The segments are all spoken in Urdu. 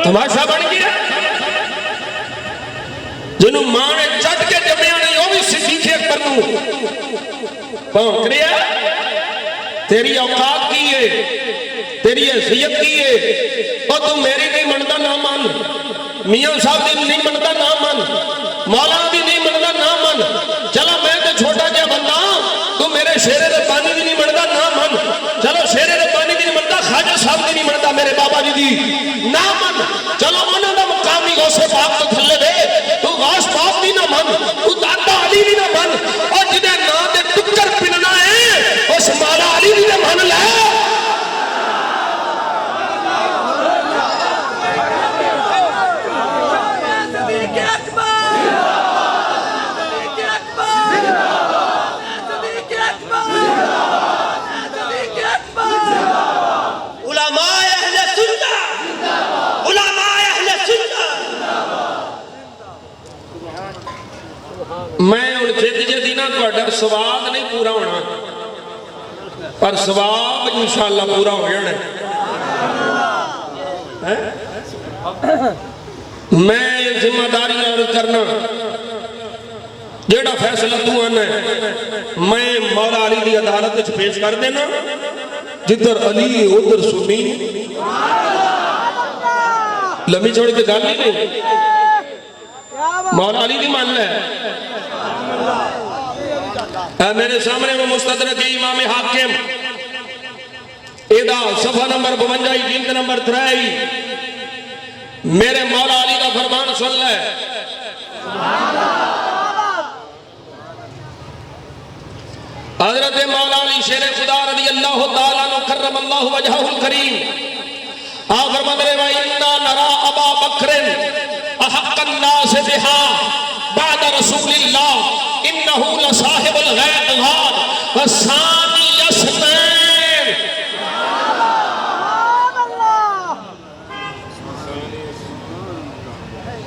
تماشا بن گیا جنہوں ماں نے چٹ کے جمعیاں نہیں وہ بھی صدیق اکبر نو پہنک رہا تیری اوقات کی ہے تیری حیثیت کی ہے اور تو میری نہیں منتا نہ من میاں صاحب دی نہیں منتا نہ من مولا دی نہیں منتا نہ من چلو میں تو چھوٹا کیا بندہ تو میرے شیر ربانی دی نہیں منتا نہ من چلو شیر ربانی دی نہیں منتا خواجہ صاحب دی نہیں منتا میرے بابا جی دی نہ من چلو انہوں دا مقامی غوث پاک تو تھلے دے تو غوث پاک دی نہ من تو دادا علی دی نہ من اور جنہیں نا دے ٹکر پننا ہے اس مولا علی دی نہ من لے میں ان جد جدینا کو اڈر سواد نہیں پورا ہونا پر سواب انشاءاللہ پورا ہو جانا میں ذمہ داری عرض کرنا جیڑا فیصلہ تو آنا ہے میں مولا علی دی عدالت پیش کر دینا جدر علی ادھر سنی لمبی چھوڑی تے گال نہیں مولا علی دی مان لے میرے سامنے وہ مستدرک امام حاکم ایدہ صفحہ نمبر 52 جلد نمبر 3 میرے مولا علی کا فرمان سن لے حضرت مولا علی شیر خدا رضی اللہ تعالیٰ عنہ کرم اللہ وجہہ الکریم آپ فرمان رہے وَإِنَّا نَرَا أَبَا بَكْرٍ أَحَقَّ النَّاسِ بِهَا بعد رسول اللہ انہو لصاحب الغار وثانی یسنین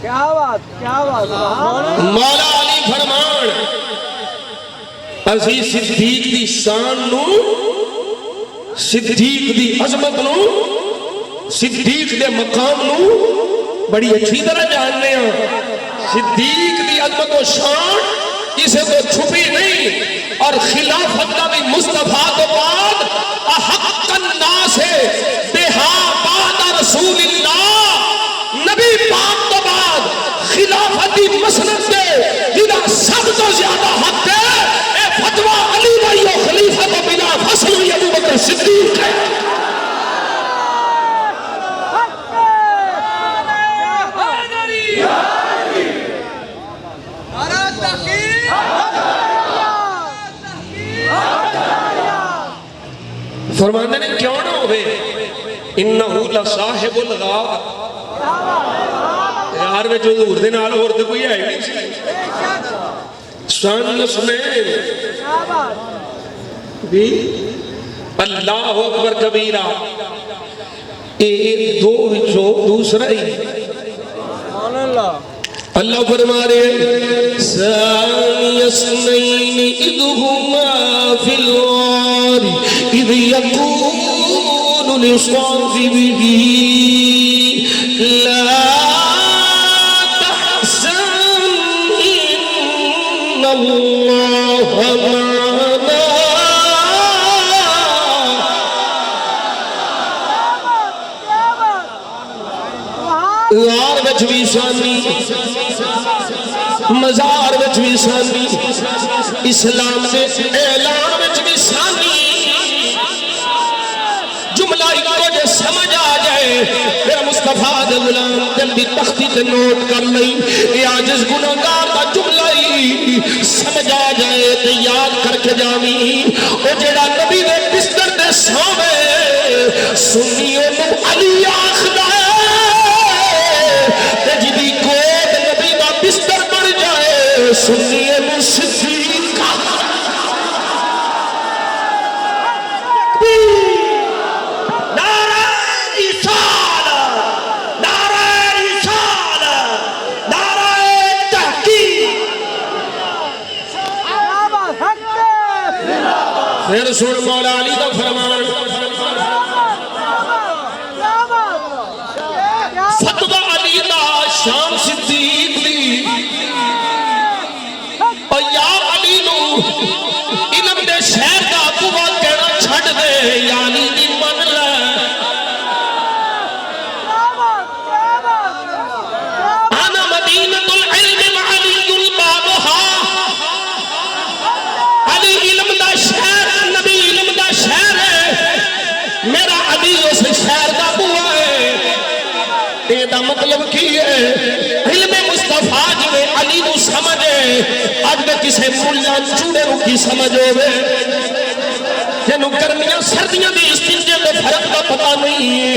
کیا بات مولا علی فرمان عزیز صدیق دی شان نو صدیق دی عظمت نو صدیق دے مقام نو بڑی اچھی طرح جاننے ہیں صدیق دی عظمت و شان اسے تو چھپی نہیں اور خلافت نبی مصطفیٰ کو بعد احق الناس بہا بعد رسول اللہ نبی پاک تو بعد خلافتی مسند دے جنہا سب تو زیادہ حق ہے اے فتوہ علی ویو خلیفہ کو بلا فصل ہوئی ابو بکر صدیق ہے فرماندے نے کیوں نہ ہوئے انہو لصاحب الغار یار میں جو حضور دے نال اور دے کوئی ہے نہیں شان نسمین بھی اللہ اکبر کبیرہ ایک دو وچو دوسرا ہی اللہ فرما رہے ثانی اثنین اذ ہما فی الغار اذ یقول لصاحبہ لا تحزن ان اللہ معنا غار وچ بھی ثانی مزار وچ بھی ثانی اسلام دے اعلان وچ بھی ثانی جملہ کو جو سمجھ آ جائے میرا مصطفیٰ دے غلام دل بھی تختی تے نوٹ کر لئی یہ عاجز گناہگار دا جملہ ہی سمجھ آ جائے تے یاد کر کے جاویں او جڑا نبی دے بستر دے سامنے سنی او علی آخدا تے جدی گود نبی دا بستر بڑھ جائے سنی او صدیق پھر سن مولا علی کا فرمان فتوہ شہر دا بوا کہنا چھڑ دے علی دی من لے انا مدینۃ العلم وعلی بابها علی علم دا شہر نبی علم دا شہر ہے میرا علی اس شہر دا بوا ہے اے دا مطلب کی ہے علم مصطفیٰ جوے علی نو سمجھے اج میں کسے مولا چوڑے نو کی سمجھ ہوئے جنہوں گرمیاں سردیاں دی استنجے دے فرق کا پتہ نہیں ہے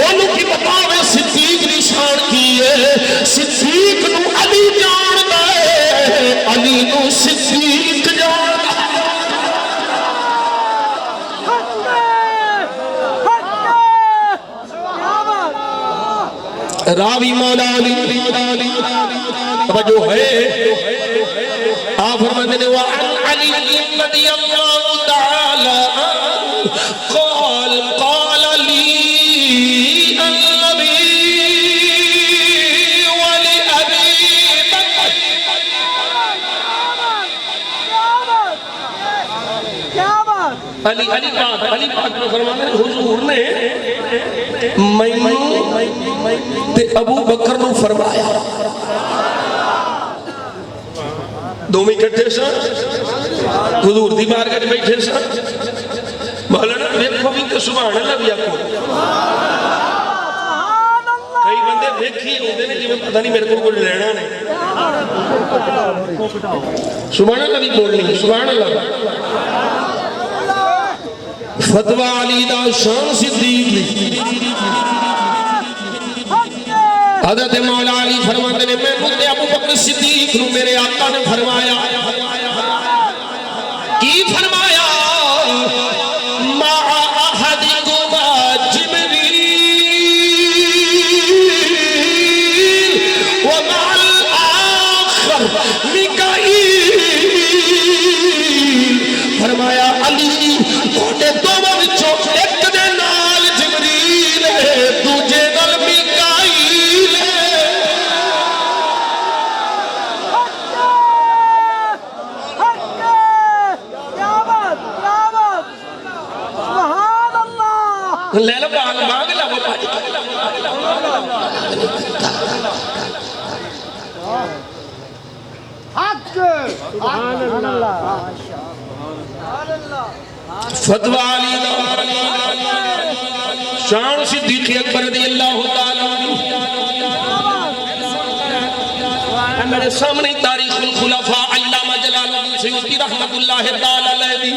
انہوں کی بتاوے صدیق نشان کی ہے صدیق نو علی جان دے علی نو صدیق جان دے راوی مولا علی توجہ ہے آپ فرماتے ہیں وعن علی رضی اللہ تعالی قال قال لی النبی ولأبی بکر علی پاک نے فرماتے ہیں حضور نے تے ابو بکر نو فرمایا دومی کٹھے سن حضور دی بارگاہ وچ بیٹھے سن مولانا ویکھو بھی تو سبحان اللہ بھی آکھو کئی بندے ویکھی ہوندے نے جویں پتہ نہیں میرے کو کوئی لینا نہیں سبحان اللہ بھی بولنی سبحان اللہ فتوی علی دا شان صدیق حضرت مولا علی فرماتے نے میں مجھے ابو بکر صدیق نو میرے آقا نے فرمایا کی فرمایا ما احدکما جبریل ومع الاخر میکائیل فرمایا علی توڑے دونوں وچوں ایک دے نال جبریل ہے دوجے نال میکائیل ہے لے لو مانگ لو فتوی علی شان صدیق اکبر رضی اللہ تعالیٰ میرے سامنے تاریخ الخلفاء علامہ جلال الدین سیوطی رحمت اللہ تعالیٰ علیہ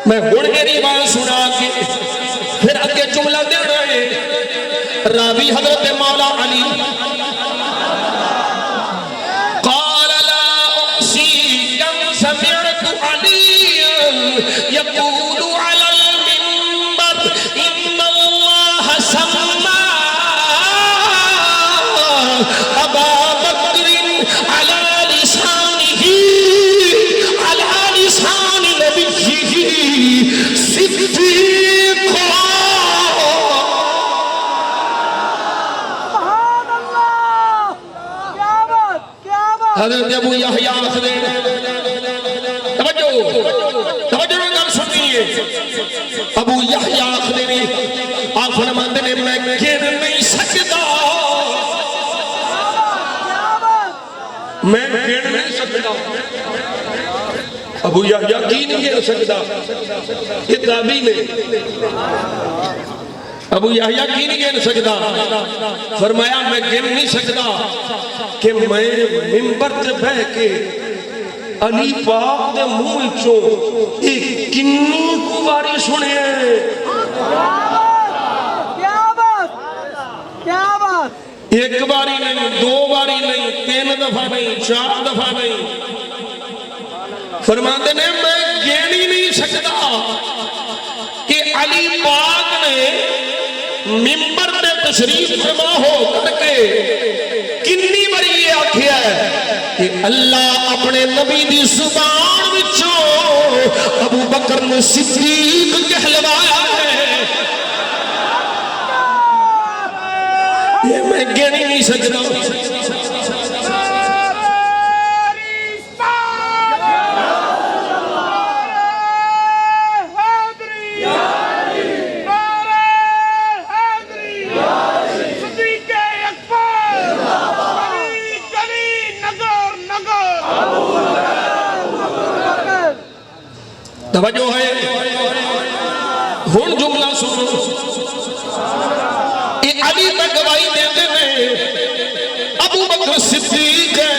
میں ہن میری بات سنا کے پھر اگے جملہ دے رہے راوی حضرت مولا علی قال لا احصي كم سمعت عليا يقول على المنبر ان الله سمى ابا بكر على لسانه على لسان نبيه صديقا حضرت ابو یحییٰ آخری توجہ گل سنیے ابو یحییٰ آخری آپ فرماتے ہیں میں گر نہیں سکتا میں گر نہیں سکتا ابو یحییٰ کی نہیں گر سکتا یہ تابعی نے ابو یحییٰ کی نہیں گر سکتا فرمایا میں گر نہیں سکتا کہ میں منبر تے بہ کے علی پاک دے منہ چوں ایک کنی کو باری سنے ایک باری نہیں دو باری نہیں تین دفعہ نہیں چار دفعہ نہیں فرماتے نے میں گر ہی نہیں سکتا کہ علی پاک نے منبر تے تشریف فرما ہو کر کے کنی باری یہ آکھیا ہے کہ اللہ اپنے نبی دی زبان وچوں ابو بکر نے صدیق کہلوایا ہے یہ میں گن ہی نہیں سکتا توجہ ہے ہن جملہ سنو یہ علی پہ گواہی دیتے ہیں ابو بکر صدیق ہے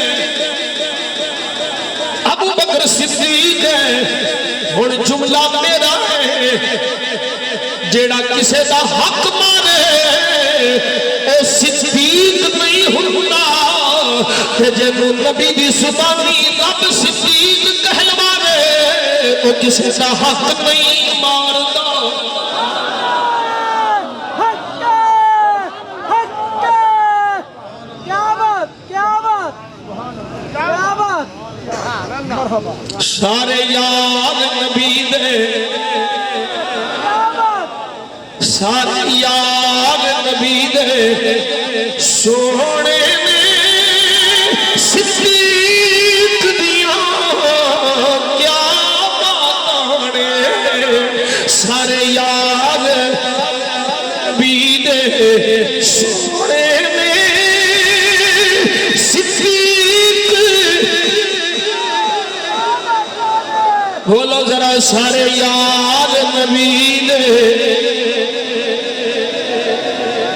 ابو بکر صدیق ہے ہن جملہ میرا ہے جیڑا کسے دا حق مارے اے صدیق نہیں ہوتا کہ جنہوں نبی دی زبانی رب صدیق کہلوا رہے وہ کسی کا حق نہیں مارتا سارے یار نبی دے سارے یار نبی دے سونے میں صدیق دیاں کیا باتانے سارے یار نبی دے سونے میں صدیق بولو ذرا سارے یار نبی دے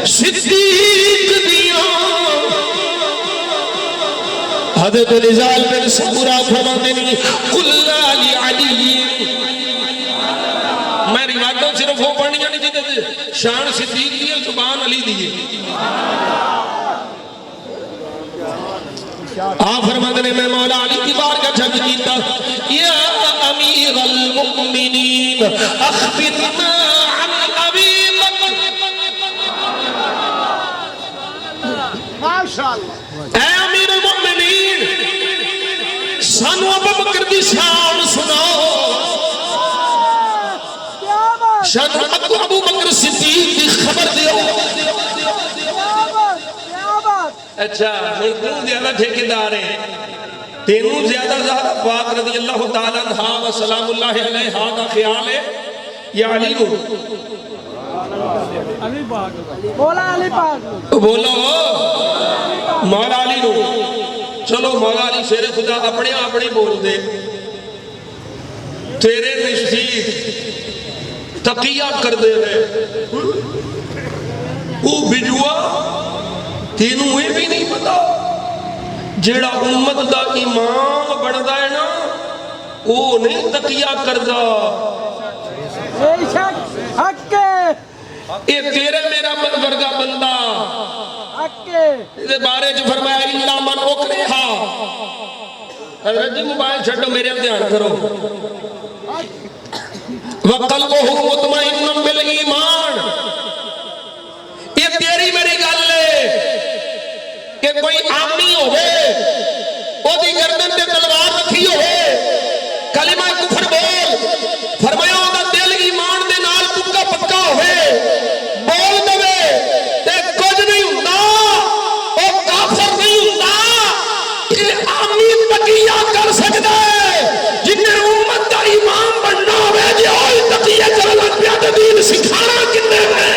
صدیق دیاں حضرت نزال بن سمورہ فرماتے ہیں قل علی علی میں روایتوں صرف وہ پڑھنی جانی چاہتے شان صدیق دیئے زبان علی دیئے آپ فرماتے ہیں میں مولا علی کی بار کا جھگ کیتا یا امیر المؤمنین اخبرنا عن ابی بکر اے امیر المؤمنین سانو ابو بکر دی شان سناؤ شان ابو بکر صدیق دی خبر دیو اچھا ملکوں زیادہ ٹھیکیدار ہیں تینوں زیادہ پاک رضی اللہ تعالیٰ عنہ و سلام اللہ علیہ کا خیال ہے یا علی کو مولا علی پاک بولو مولا علی کو چلو مولا علی شیر خدا اپنے اپنے بول دے تیرے نشید تقیہ کر دے رہے وہ بجوا تینوں یہ بھی نہیں پتا جیڑا امت دا امام بڑھدا ہے نا وہ نہیں تقیہ کردا بے شک حق کے یہ تیرے میرا ورگا بندہ حق کے اس بارے جو فرمایا اللہ من اکرہا حضرت جی موبائل چھڑو میرے دھیان کرو وَقَلْبُهُ مُطْمَئِنٌ بِالْإِيمَانِ یہ تیری میری گل ہے کہ کوئی آمی ہوئے وہ دی گردن تے تلوار رکھی ہوئے کلمہ کفر بول فرمایا ہوگا دل ایمان دے نال پکا پکا ہوئے بول دوے تے کچھ نہیں ہوتا وہ کافر نہیں ہوتا کہ آمی تقیہ کر سکتا ہے جنہیں امت دا ایمان بننا ہوئے جی ہوئی تقیہ کر لگ پیادہ دین سکھانا کنے میں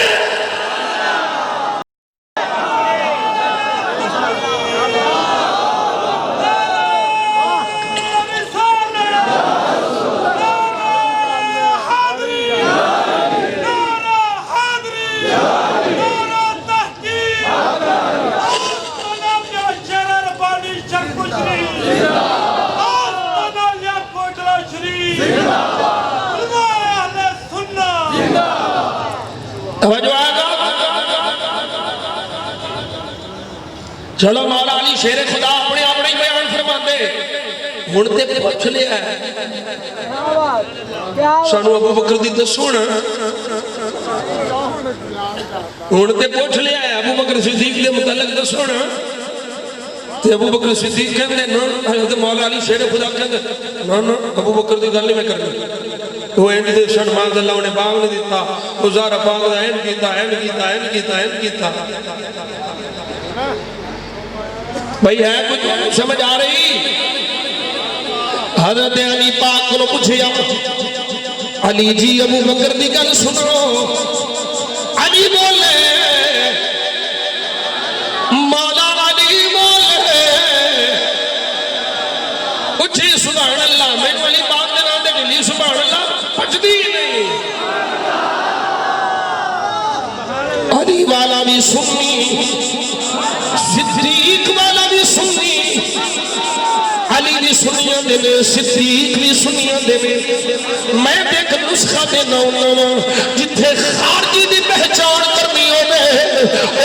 چلو مولا علی شیر خدا اپنے اپنے بیان فرما دے ہن تے پوچھ لیا سانو ابو بکر دی دسونا ہن تے پوچھ لیا ابو بکر صدیق دے متعلق دسونا تے ابو بکر صدیق کہندے نا حضرت مولا علی شیر خدا کہندے نا نا ابو بکر دی گل نہیں میں کرنی وہ اینڈ دے شان مال اللہ نے باغ نے دیتا گزارا باغ دا اینڈ کیتا بھئی ہے کچھ سمجھ آ رہی حضرت علی پاک کو پوچھیا علی جی ابو بکر دی گل سنو علی بولے مولا علی بولے پوچھی سبحان اللہ میں علی پاک دے نام دے گلی سبحان اللہ بچدی نہیں علی والا بھی سنی صدیق والا بھی سنی علی بھی سنیاں دے میں صدیق بھی سنیاں دے میں دیکھ نسخہ دے نونا جتھے خارجی دی پہچان کرنی ہوئے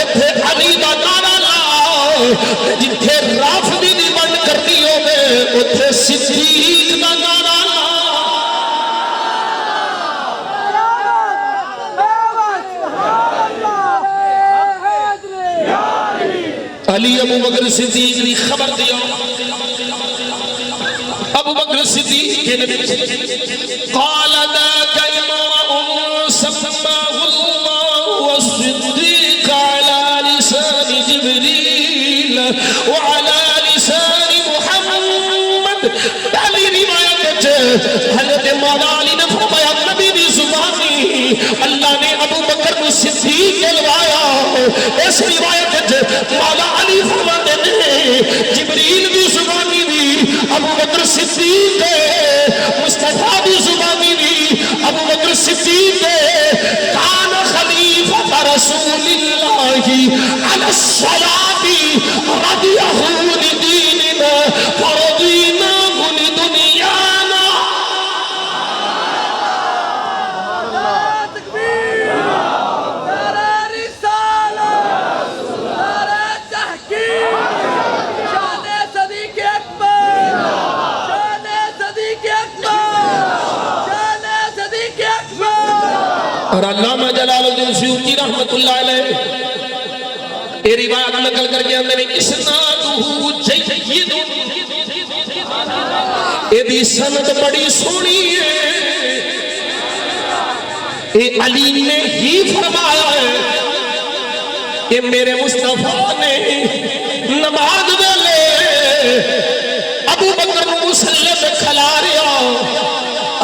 اتھے علی دا نعرہ لا جتھے رافضی دی بند کرنی ہوئے اتھے صدیق دا نعرہ لا علی ابو بکر صدیق نے خبر دیا ابو بکر صدیق کے نبی قال ذاك امرؤ سماه الله والصديق على لسان جبريل وعلى لسان محمد پہلی روایت حضرت مولا علی نے فرمایا نبی دی زبانی اللہ نے ابو بکر کو صدیق کہلوایا اس روایت مولا علی فرماتے ہیں جبریل بھی زبانی بھی ابو بکر صدیق مصطفیٰ بھی زبانی بھی ابو بکر صدیق کان خلیفہ رسول اللہ علی الصلاة رضیہ لدیننا فرضینا لدنیانا اور علامہ جلال الدین سیوطی رحمت اللہ علیہ یہ روایت نقل کر کے اندر اسنادہ جید یہ دی سند بڑی سونی ہے یہ علی نے ہی فرمایا ہے کہ میرے مصطفیٰ نے نماز ویلے ابو بکر مصلی پہ کھلا رہا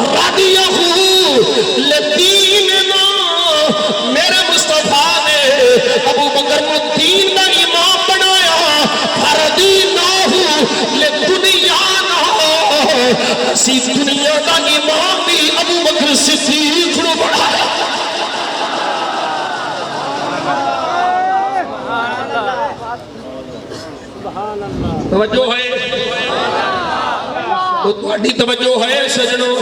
رضیہ لدیننا میرے مصطفیٰ نے ابو بکر کو دین کا امام بنایا فردیناہو لدنیانا اسی دنیا کا امام بھی ابو بکر صدیق کو بنایا توجہ ہے تو تھوڑی توجہ ہے سجنوں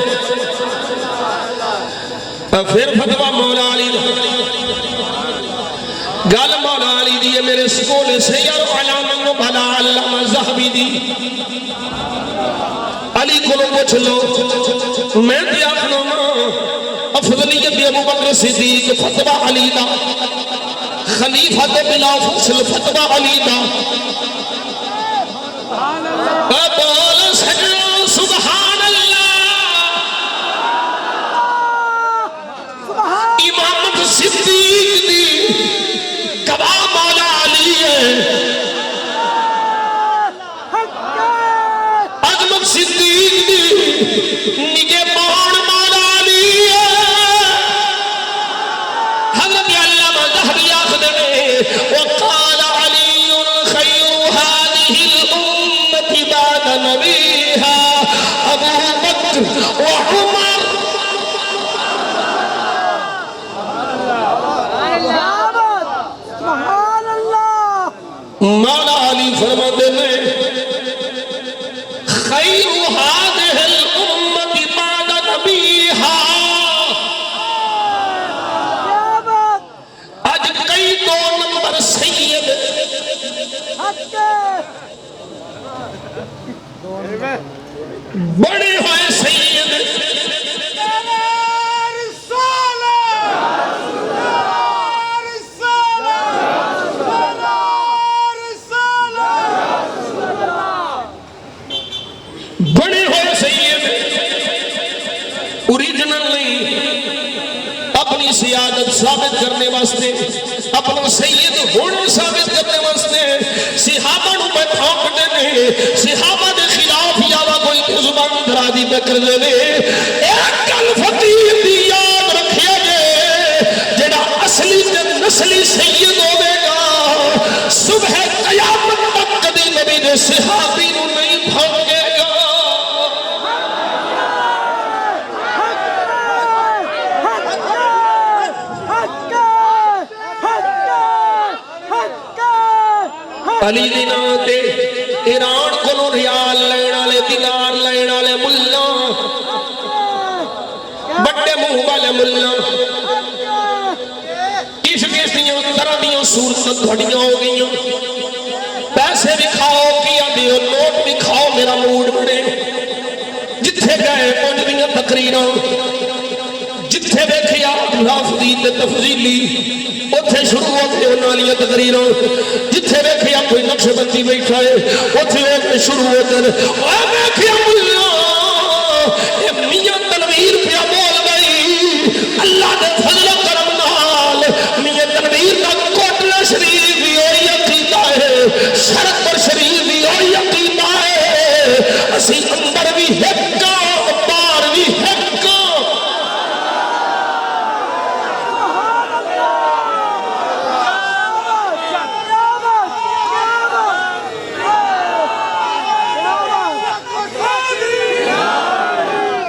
پھر فتوہ مولا علی گل مولا علی دی میرے سکول سیر علامہ بھلا علامہ زہبی دی علی کو پوچھ لو میں دیا خنوما افضلیت ابو بکر صدیق فتوہ علی دا خلیفہ بلا فصل فتوہ علی دا بول سجنوں سبحان اللہ امامت صدیق دی گواہ مولا علی ہے عظمت صدیق دی نگہبان مولا علی ہے حضرت علامہ ذہبی آخر نے وقال علی خیر هذه الامت بعد نبیها ابو بکر وعمر مولا علی فرماتے ہیں خیر هذه الامت بعد نبیها آج کئی دو نمبر سید بڑے ہوئے سید بڑے ہوئے سید اوریجنل نہیں اپنی سیادت ثابت کرنے واسطے اپنا سید ہونے ثابت کرنے واسطے صحابہ نو پہ پھونکتے نے صحابہ دے خلاف یاوا کوئی زبان دھرا دی پہ کر دے ایک گل فقیر دی یاد رکھیا جے جڑا اصلی تے نسلی سید ہوے گا صبح قیامت تک کبھی نبی دے صحابی نو نہیں پھونکے گا علی دی نام تے ایران کو ریال لین والے دینار لین والے ملا بڑے منہ والے ملا اس کیسیاں طرح دیاں صورتیں گھڑیاں ہو گئیاں پیسے بھی کھاؤ کیا دیو نوٹ بھی کھاؤ میرا موڈ بڑے جتھے گئے پہنچ دیاں تقریراں جتھے دیکھیا لفظی تے تفضیلی اتھے شروع ہوتے ہونا لیا تقریروں جتھے دیکھیا کوئی نقش بندی بیٹھا ہے اتھے ہوتے شروع ہوتے اور دیکھیا ملا یہ میاں تنویر پہ بول گئی اللہ دے فضل و کرم نال میاں تنویر کا کوٹلا شریف بھی ہوئی عقیدہ ہے شرط پر شریف بھی ہوئی عقیدہ ہے اسی اندر بھی ہکا بار بھی ہکا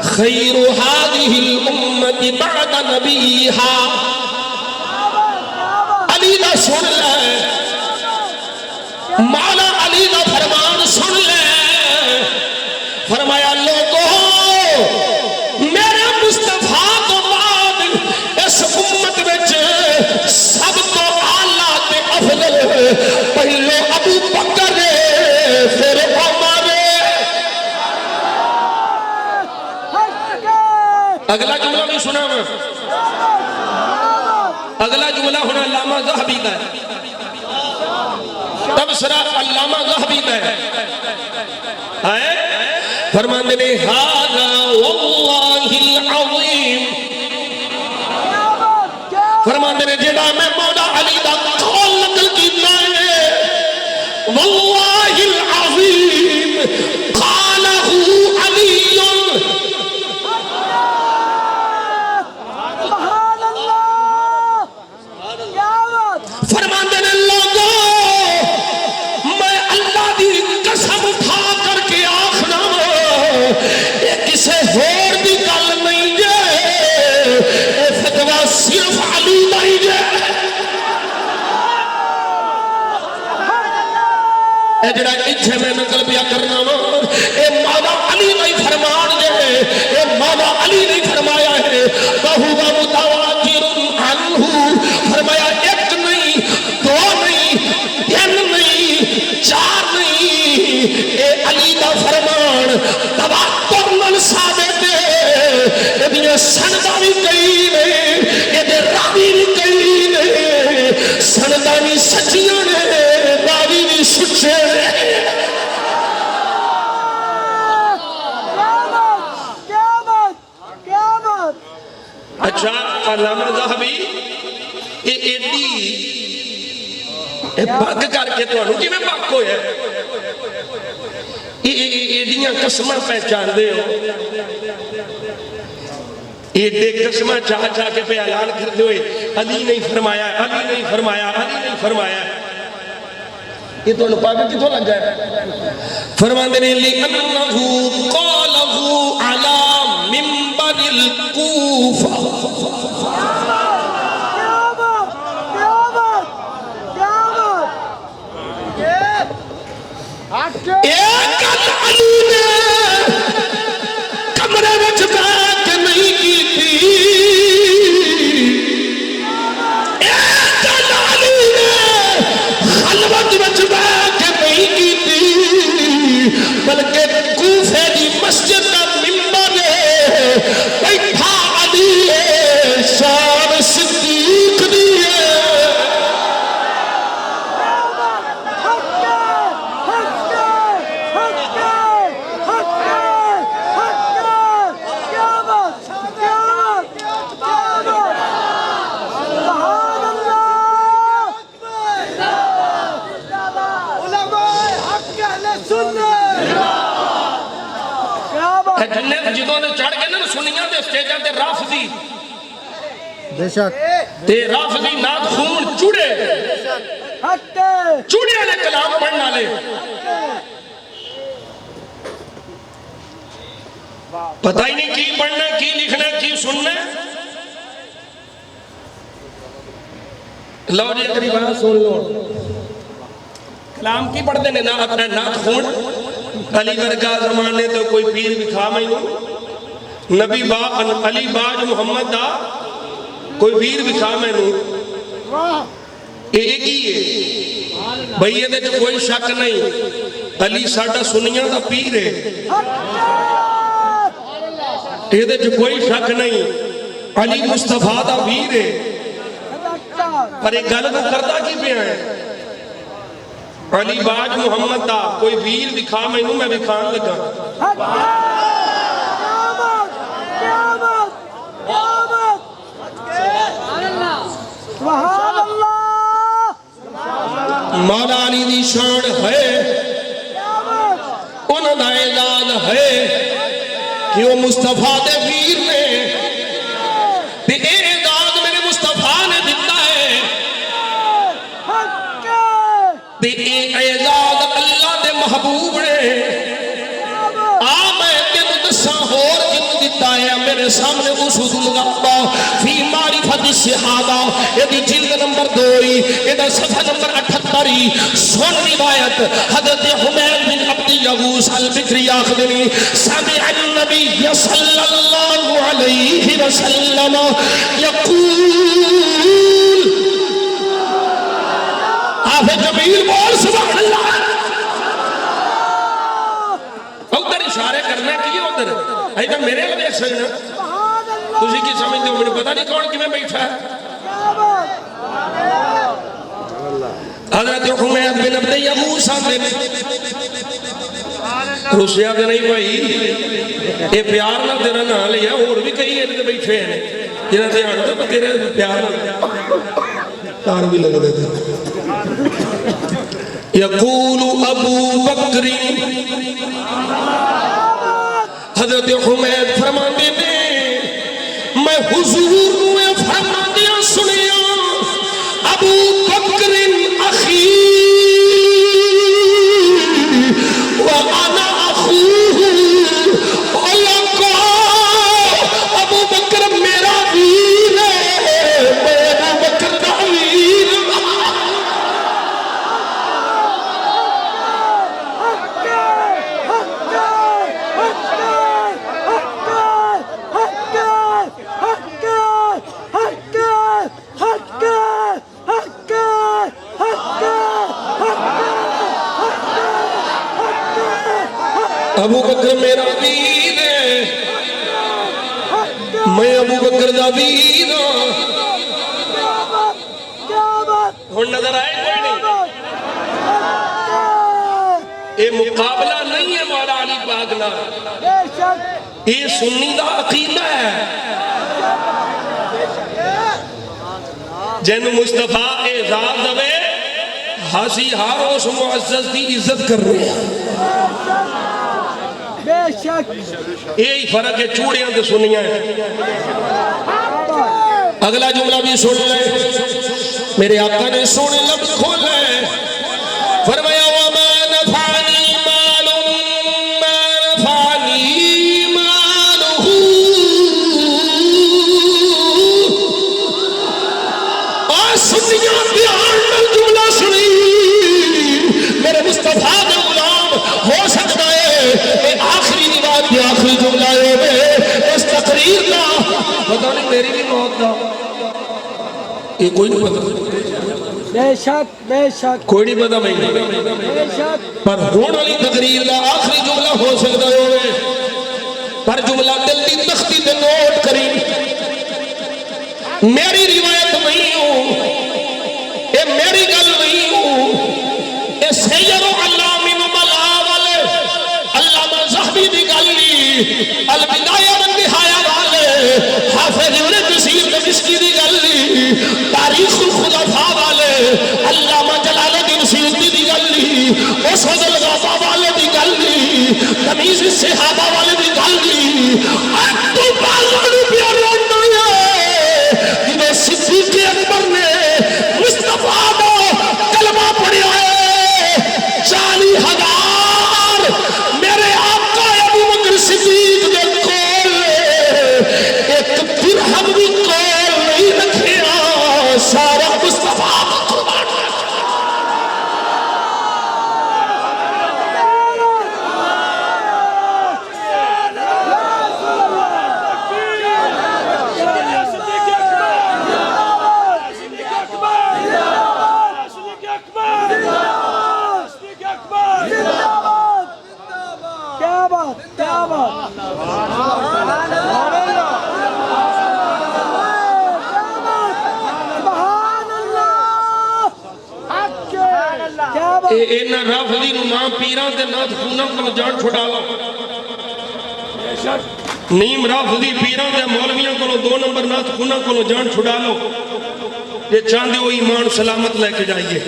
خیر هذه الامت بعد نبیها علی دا سن لے مولا علی دا فرمان سن لے فرمایا لوگو میرے مصطفیٰ تو بعد اس امت وچ سب تو اعلیٰ تے افضل پہلو ابو بکر پھر عمر اگلا جملہ بھی سنا میں اگلا جملہ ہونا علامہ ذہبی کا ہے تبصرہ علامہ ذہبی کا ہے فرماندے نے ھذا واللہ العظیم فرماندے نے جڑا میں مولا علی دا قول نقل کیتا ہے واللہ العظیم قالہ علی فرماندے نے لوگوں میں اللہ دی قسم اٹھا کر کے آخنا یہ کسے ہور دی گل نہیں جے اے فتوہ صرف علی نہیں جے اے جڑا اتھے میں نقل پیا کرنا اے مولا علی نہیں فرمان جے اے مولا علی نہیں فرمایا ہے وَهُوَ مُتَوَاتِرٌ عَنْهُ فرمایا ایک نہیں دو نہیں تین نہیں چار نہیں اے علی دا فرمان تواتر نال ثابت ہے اے دیاں سنداں بھی کئی نے اے دے راوی بھی کئی نے سنداں بھی سچیاں نے راوی بھی سچے نے اچھا علامہ ذہبی یہ ایڈی بگ کر کے تو انہوں کی میں بگ ہویا ایڈیاں قسمہ پہچان دے ہو ایڈے قسمہ چاہ چاہ کے پہ اعلان کر دے ہوئے علی نہیں فرمایا علی نہیں فرمایا علی نہیں فرمایا یہ تو انہوں پاک کی تو لگ جائے فرماندے نے لِأَنَّهُ قَالَهُ عَلَى مِنْبَرِ الْكُوفَةِ ایک علی نے کمرے میں بیٹھ نہیں کی تھی ایک علی نے خلوت میں بیٹھ نہیں کی تھی بلکہ کوفے کی مسجد کا منبر بیٹھا علی شان صدیق دیئے جدوں نے چڑھ کے نا سنیاں تے سٹیجاں تے رافضی بے شک تے رافضی نات خون چوڑے چوڑے والے کلام پڑھن والے پتہ ہی نہیں کی پڑھنا کی لکھنا کی سننا لو جی قریب بات سن لو کلام کی پڑھتے ہیں نات خون علی ورگا زمانے تو کوئی پیر بکھا میں نبی علی باج محمد دا کوئی پیر بکھا میں ایک ہی ہے بھئی یہ کوئی شک نہیں علی ساڈا سنیاں دا پیر ہے یہ کوئی شک نہیں علی مصطفیٰ دا ویر ہے پر ایک گل تو کرتا کی پہ ہے علی باج محمد دا کوئی ویر دکھا میں دکھان لگا مولا علی دی شان ہے انہوں دا اعلان ہے کہ وہ مصطفیٰ دے ویر نے تے اعزاز میرے مصطفیٰ نے دیتا ہے تے اعزاز اللہ دے محبوب نے میں تینوں دساں ہور جن دیتا ہے میرے سامنے اسود الغربہ فی معرفت الصحابہ یہ دی جلد نمبر 2 یہ دا صفحہ نمبر 78 سن روایت حضرت حمید بن عبد یغوث البکری آخدنی سمع النبی صلی اللہ علیہ وسلم یقول آفے جمیل بول سبحان اللہ ادھر اشارے کرنے کی ادھر ایدھر میرے لئے دیکھ سکنا تجھے کی سمجھتے ہو مجھے پتا نہیں کون کی میں بیٹھا ہے حضرت حمید بن عبد یغوث روسیا دے نہیں بھائی یہ پیار نہ تیرا نہ لیا اور بھی کئی ایڈے بیٹھے ہیں جنہاں سے آنٹا تو تیرے پیار نہ تار بھی لگا دیتے یقول ابو بکر حضرت حمید فرما دیتے میں حضور میں فرما دیا سنیا ابو بکر اخی وانا اخوہ ابو بکر میرا ویر ہے میرا بکر دا ویر ابو بکر میرا ویر ہے میں ابو بکر دا ویر ہوں نظر آئے کوئی نہیں یہ مقابلہ نہیں ہے مولا علی پاک نال یہ سنی دا عقیدہ ہے جن مصطفیٰ اعزاز دوے ہاسی ہار اس معزز دی عزت کر رہے ہیں بے شک یہی فرق ہے چوڑیاں دے سنیاں ہیں اگلا جملہ بھی سن لیں میرے آقا نے سونے لفظ کھولے فرمایا وَمَا نَفَعَنِي مَالٌ مَا نَفَعَنِي مَالُهُ اور سنیاں بیان میں جملہ سنی میرے مصطفیٰ دے غلام ہو سکتا ہے آخری بات یہ آخری جملہ ہے اس تقریر کا پتہ نہیں میری بھی موت کا یہ کوئی نہیں پتہ بے شک بے شک کوئی نہیں پتہ میں بے شک پر ہون والی تقریر کا آخری جملہ ہو سکتا ہے پر جملہ دل دی تختی دے نوٹ کری میری روایت نہیں ہوں اے میری گل نہیں ہوں اے سید و علامین ملا والے علامہ زہبی دی گلی البدایہ و نہایہ والے حافظ ابن کثیر دمشقی دی گلی تاریخ الخلفاء والے علامہ جلال الدین سیوطی دی گلی اسود الغابہ والے دی گلی تمیز الصحابہ والے دی گلی تو بازارو پیاروں صدیق اکبر نے مصطفیٰ کو کلمہ پڑھیا ہے 40,000 میرے آقا ابو بکر صدیق نے کول ایک درہم بھی کول نہیں رکھیا سارا مصطفیٰ کو قربان ਇਹਨਾਂ ਰਾਫਲੀ ਨੂੰ ਨਾ ਪੀਰਾਂ ਤੇ ਨਾ ਖੂਨਾਂ ਕੋਲ ਜਾਣ ਛੁਡਾ ਲਓ ਨੀਮ ਰਾਫਲੀ ਪੀਰਾਂ ਤੇ ਮੌਲਵੀਆਂ ਕੋਲੋਂ 2 ਨੰਬਰ ਨਾ ਖੂਨਾਂ ਕੋਲੋਂ ਜਾਣ ਛੁਡਾ ਲਓ ਜੇ ਚਾਹੁੰਦੇ ਹੋ ایمان سلامت لے کے جائیے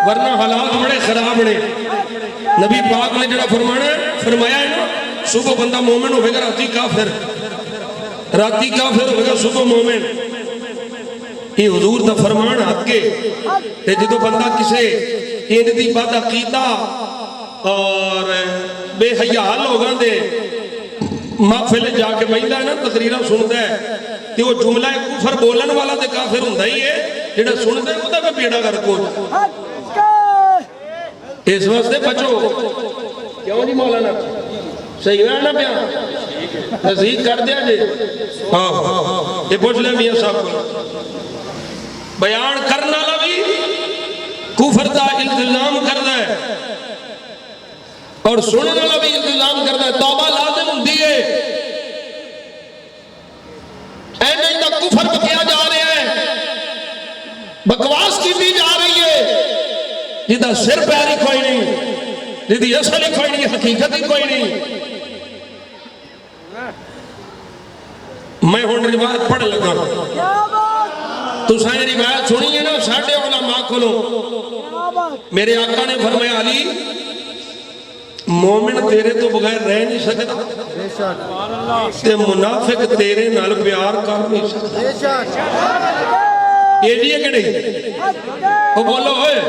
ورنہ حالات بڑے خراب نے نبی پاک نے جڑا فرمایا ہے نا صبح بندہ مومن ہوئے گا راتی کافر ہوئے گا صبح مومن یہ حضور دا فرمان حق کے تے جدو بندہ کسے این دی بد عقیدہ اور بے حیا لوگاں دے محفل جا کے بہندا ہے نا تقریراں سندا ہے تے وہ جملہ کفر بولن والا تے کافر ہوندا ہی ہے جڑا سندا ہے اودا بھی بیڑا گرک ہو اس واسطے بچو کیوں جی مولانا صحیح ہے نا بیان تصدیق کر دیا جی ہاں یہ پوچھ لے میاں صاحب بیان کرنا والا بھی کفر دا الزام کردا ہے اور سننے والا بھی الزام کردا ہے توبہ لازم ہوندی ہے اینے دا کفر بکیا جا رہا ہے بکواس کی دی جا رہی ہے جدہ سر پیاری کوئی نہیں جدی اصل ہی کوئی نہیں حقیقت ہی کوئی نہیں میں ہون روایت پڑھ لگا تو سائیں روایت سنی ہے نا ساڑھے علماء کھولو میرے آقا نے فرمایا علی مومن تیرے تو بغیر رہ نہیں سکتا تے منافق تیرے نال پیار کر نہیں سکتا یہ جی ہے کہ نہیں وہ بولو ہوئے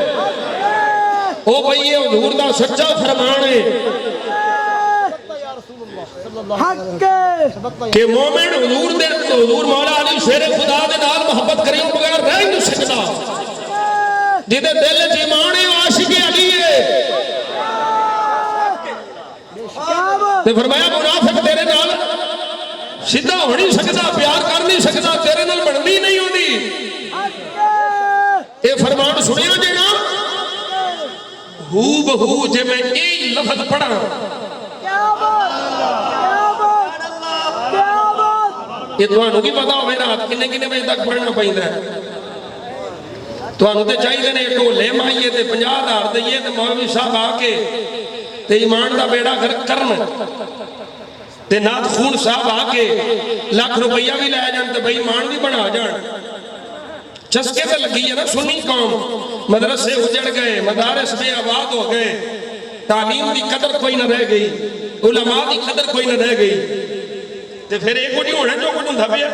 او بھئی یہ حضور دا سچا فرمان ہے کہ مومن حضور مولا علی شیر خدا دے نال محبت کریں بغیر رہ نہیں سکتا جدے دل ایمان ہے عاشق علی ہے تے فرمایا منافق تیرے نال سیدھا ہو نہیں سکتا پیار کر نہیں سکتا تیرے نال بڑھنی نہیں ہوندی اے فرمان سنیا جے نا ہو بہو جے میں ایک لفظ پڑھا یہ تو انہوں کی پتا ہو میرا ہاتھ کنے بجے تک پڑھنا پہندا ہے تو انہوں تے چاہیے نے ٹولے مائیے تے 50,000 دئیے تے مولوی صاحب آ کے تے ایمان دا بیڑا گھر کرنا تے نات خون صاحب آ کے لاکھ روپیہ بھی لے جان تے بھئی ایمان بھی بنا جان چسکے تے لگی ہے نا سنی قوم مدرسے اجڑ گئے مدارس میں آباد ہو گئے تعلیم دی قدر کوئی نہ رہ گئی علماء دی قدر کوئی نہ رہ گئی تے پھر ایک کوئی ہونا جو کچھ ہوندا پیا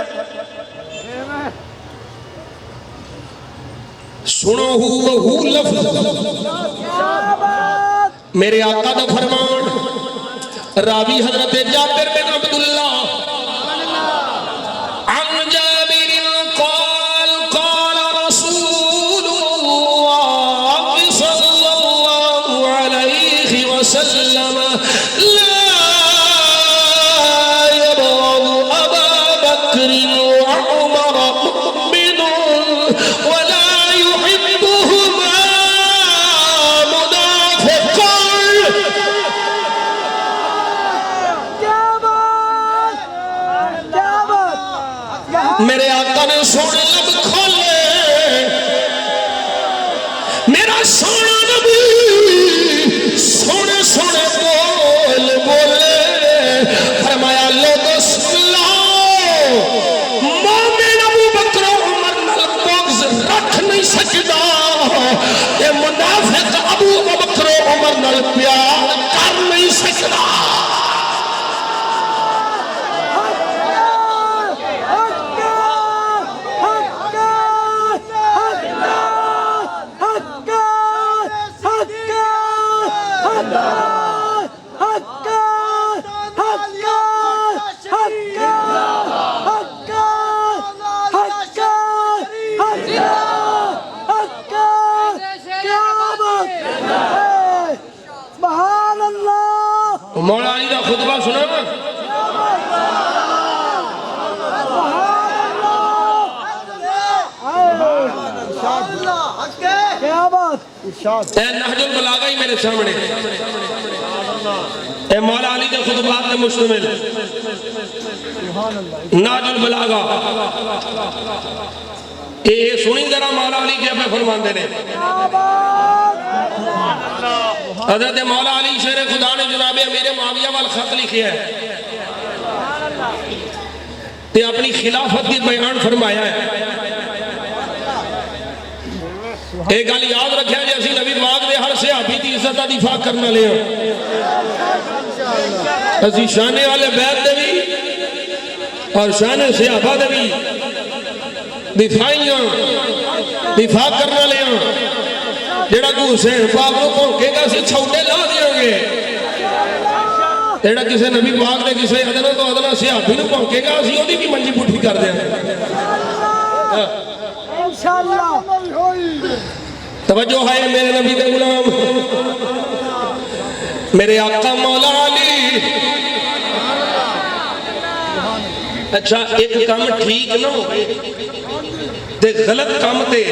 سنو ہو لفظ میرے آقا دا فرمان راوی حضرت جابر بن عبداللہ عن جابر قال قال رسول اللہ صلی اللہ علیہ وسلم لا يبغض ابا بکر وعمر مؤمن ولا يحبهما میرے آقا نے سونے لب کھولے میرا سونا نبی سونے سونے بول بولے فرمایا لوگوں سن لو مومن ابو بکر عمر نال بغض رکھ نہیں سکتا یہ منافق ابو بکر عمر نال پیار کر نہیں سکتا مولا علی دا خطبہ سنا نا اے نہج البلاغہ ہی میرے سامنے اے مولا علی کے خطبات میں مشتمل ناج البلاغہ اے سنی ذرا مولا علی کیا پہ فرماندے نے حضرت مولا علی شیر خدا نے جناب امیر معاویہ والخط لکھے ہے تے اپنی خلافت کی بیان فرمایا ہے ایک گل یاد رکھیا جی اسی نبی پاک دے ہر صحابی دی عزت دا دفاع کرنا لے اسی شان والے بیت دے بھی اور شان صحابہ دے بھی دفاع کرنا لے جیڑا کو حسین پاک نو پھونکے گا اسی چھوٹے لا دیاں گے جیڑا کسے نبی پاک دے کسے ادنا تو ادنا صحابی نو پھونکے گا اسی اودی بھی منجی پٹھی کر دیاں گے انشاءاللہ توجہ ہے میرے نبی دے غلام میرے آقا مولا علی اچھا ایک کام ٹھیک نہ ہوئے تے غلط کام تے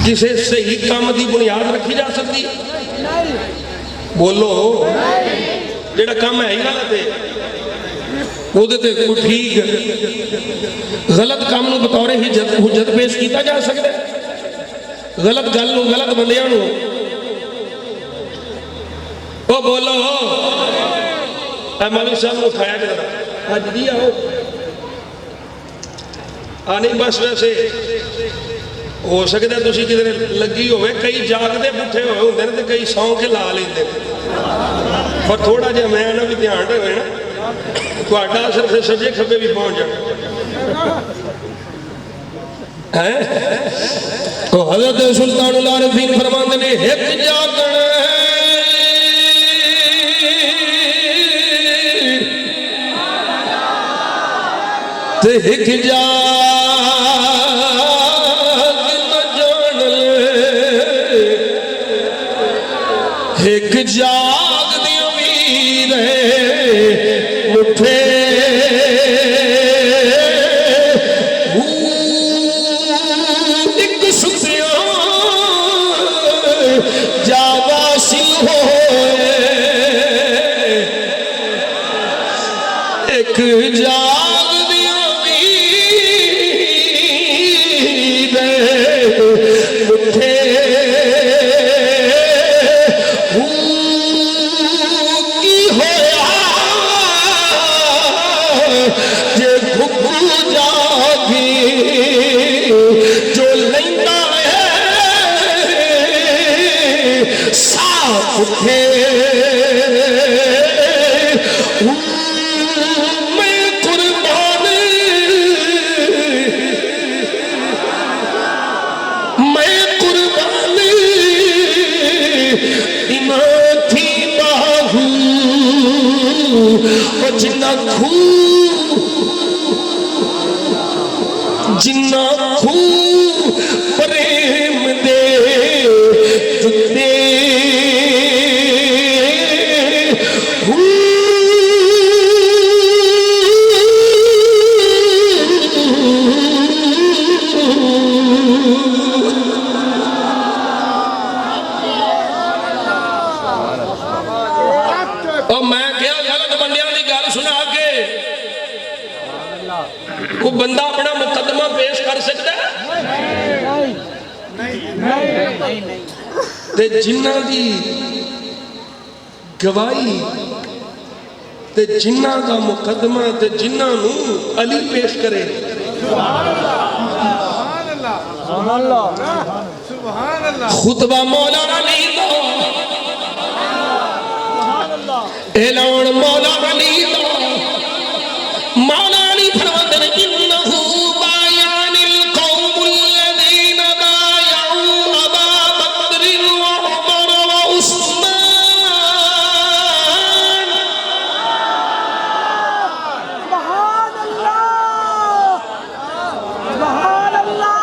کسے صحیح کام دی بنیاد رکھی جا سکتی بولو جیڑا کام ہے ہی غلط ہے وہ دیتے کوئی ٹھیک غلط کام نو بطور حجت پیش کیتا جا سکتا ہے غلط گل نو غلط بندیاں نو او بولو اے مولوی صاحب نے اٹھایا کہ آج دی آؤ نہیں بس ویسے ہو سکتا ہے تسی کدھر لگی ہوئے کئی جاگدے پٹھے ہوئے ہوندے نے تے کئی سوں کے لا لیندے اور تھوڑا جہا میں نا بھی دھیان رہے نا تہاڈا اثر سے سجے کھبے بھی پہنچ جانا تو حضرت سلطان العارفین فرماندے نے ایک جاگن تے ایک جاگ نہ جان لے ایک جاگ دی امید ہے مٹھے ایک ستیاں جا واصل ہوئے ایک جاگ دی امید ہے مٹھے کی ہویا جے بھکو جاگی جو لیندہ ہے صاف اٹھے میں قربان ایمان تھی باہو اور جنہ خو پریم دے جتے اور میں کیا غلط بندیاں دی گل سنا کے وہ بندہ اپنا مقدمہ پیش کر سکتا ہے تے جنہ دی گواہی تے جنہ دا مقدمہ تے جنہ نو علی پیش کرے خطبہ مولا علی دا اعلان مولا علی دا مولا علی فرماتے ہیں انہو بایان القوم الذین بایعوا ابا بکر وعمر وعثمان سبحان اللہ سبحان اللہ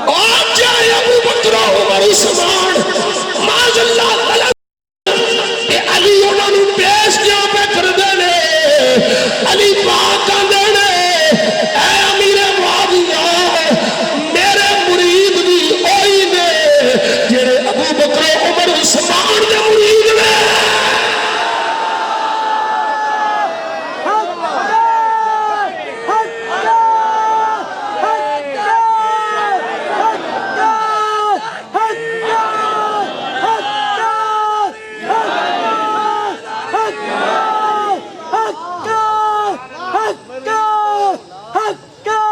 اور جائے ابو بکر وعمر وعثمان معاذ اللہ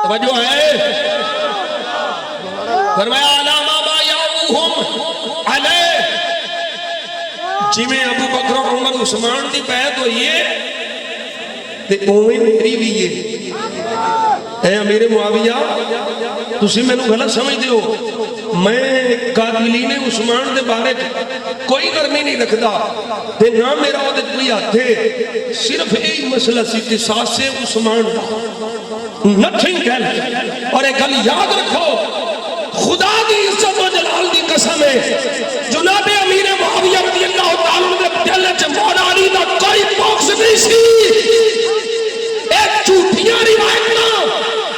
توجہ ہے فرمایا علامہ ما یعوہم علیہ جی میں ابو بکر عمر عثمان دی بیعت ہوئی ہے تے اوویں میری بھی ہے اے امیر معاویہ تسی میں نو غلط سمجھ دے ہو میں قاتلین عثمان دے بارے کوئی نرمی نہیں رکھدا تے نہ میرا وہ کوئی ہاتھ ہے صرف ایک مسئلہ سی قصاص عثمان نتھنگ ایلس اور ایک گل یاد رکھو خدا دی عزت و جلال دی قسم ہے جناب امیر معاویہ رضی اللہ تعالیٰ دے دل وچ مولا علی دا کوئی باکس نہیں سی ایک جھوٹیاں روایتاں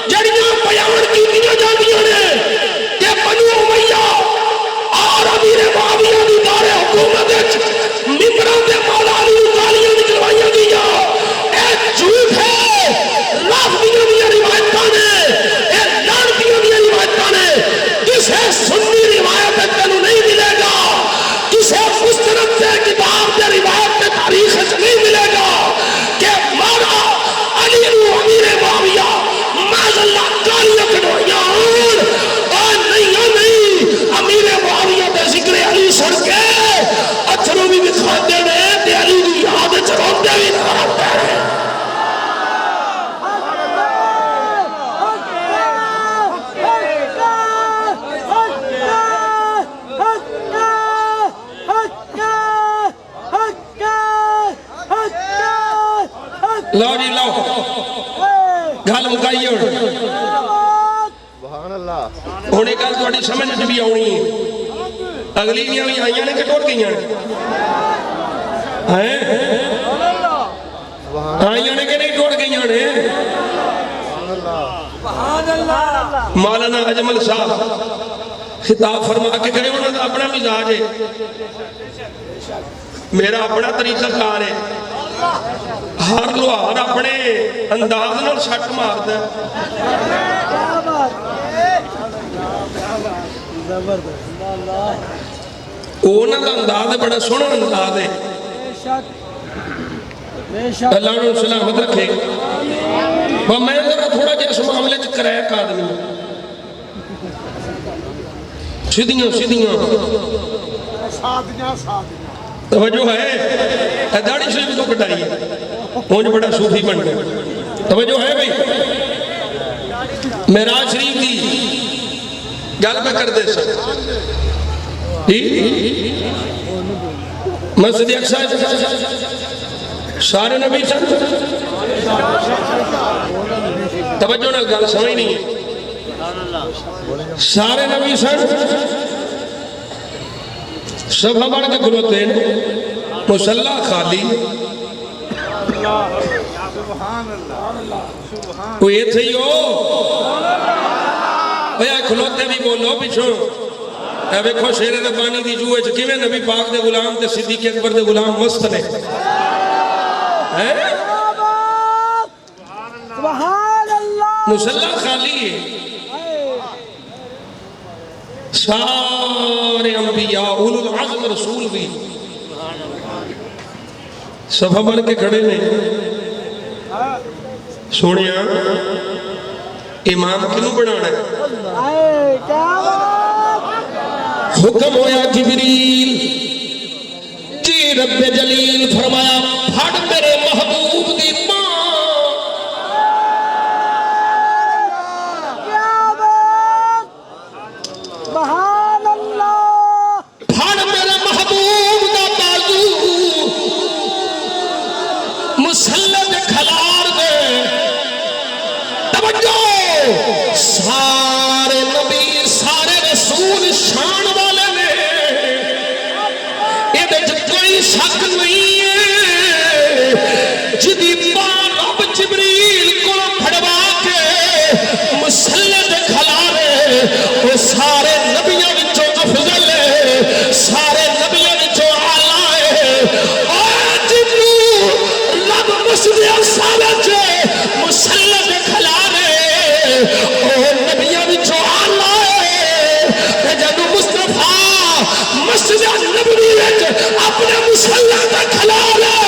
جڑیاں بیان کیتیاں جاندیاں نے کہ بنو امیہ اور امیر معاویہ دی دار حکومت وچ ممبراں تے مولا علی گالیاں نکلوائیاں گئیاں اے جھوٹ ہے رافضیاں دی روایتاں نے اے لعنتیاں دی روایتاں نے کسے سنی روایت تینوں نہیں ملے گا کسے مستند سے کتاب سے روایت سے تاریخ سے نہیں ملے گا کہ مولا علی امیر معاویہ معاذ اللہ گالیاں کٹوائیاں اور نہیں امیر معاویہ تے ذکر علی سن کے اچھروں بھی دکھاتے نے تے علی دی یاد چروتے بھی نکالتے ہیں لو جی لو گل مکائی ہونے گل تھوڑی سمجھ بھی آنی ہے اگلی بھی آئیاں نے کہ ٹوٹ گئیاں نے آئیاں نے کہ نہیں ٹوٹ گئیاں نے مولانا اجمل صاحب خطاب فرما کے کرے انہوں نے اپنا مزاج ہے میرا اپنا طریقہ کار ہے ہر لوہار اپنے انداز نال سٹ ماردا انہاں دا انداز بڑا سوہنا انداز ہے اللہ انہوں نے سلامت رکھے میں ذرا تھوڑا جہا اس معاملے چ کریک آدمی سیدھیاں توجہ ہے داڑھی شریف تو کٹائی ہے اونج بڑا صوفی بن گیا توجہ ہے بھائی معراج شریف دی گل پہ کر دے سر مسجد اقصی سارے نبی سن توجہ نہ گل سمجھ نہیں ہے سارے نبی سن صفحہ بڑھ کے کھلوتے ہیں مسلح خالی کوئی یہ تھی ہو کھلوتے بھی بولو پیچھو اے ویکھو شیر ربانی دی جوئے چ کیویں نبی پاک دے غلام تے صدیق اکبر دے غلام مست نے سبحان اللہ مسلح خالی ہے سارے انبیاء اولو العظم رسول بھی صفحہ بن کے کھڑے نے سونیا امام کنوں بنانا ہے حکم ہویا جبریل جی رب جلیل فرمایا پھڑ میرے محبوب دی ماں سبحان اللہ پھڑ میرے محبوب دا بازو مسلط کھلار دے توجہ سارے نبی سارے رسول شان والے نے یہ کوئی شک نہیں ہے جدی ماں رب جبریل کو پھڑوا کے مسلط کھلارے وہ سارے نبیوں وچوں افضل ہے سارے نبیوں وچوں اعلی ہے اور جنوں رب مسجد اقصی وچ مسلط کھلارے او نبیوں وچوں اعلی ہے تے جدوں مصطفیٰ مسجد نبوی وچ اپنے مسلط کھلارے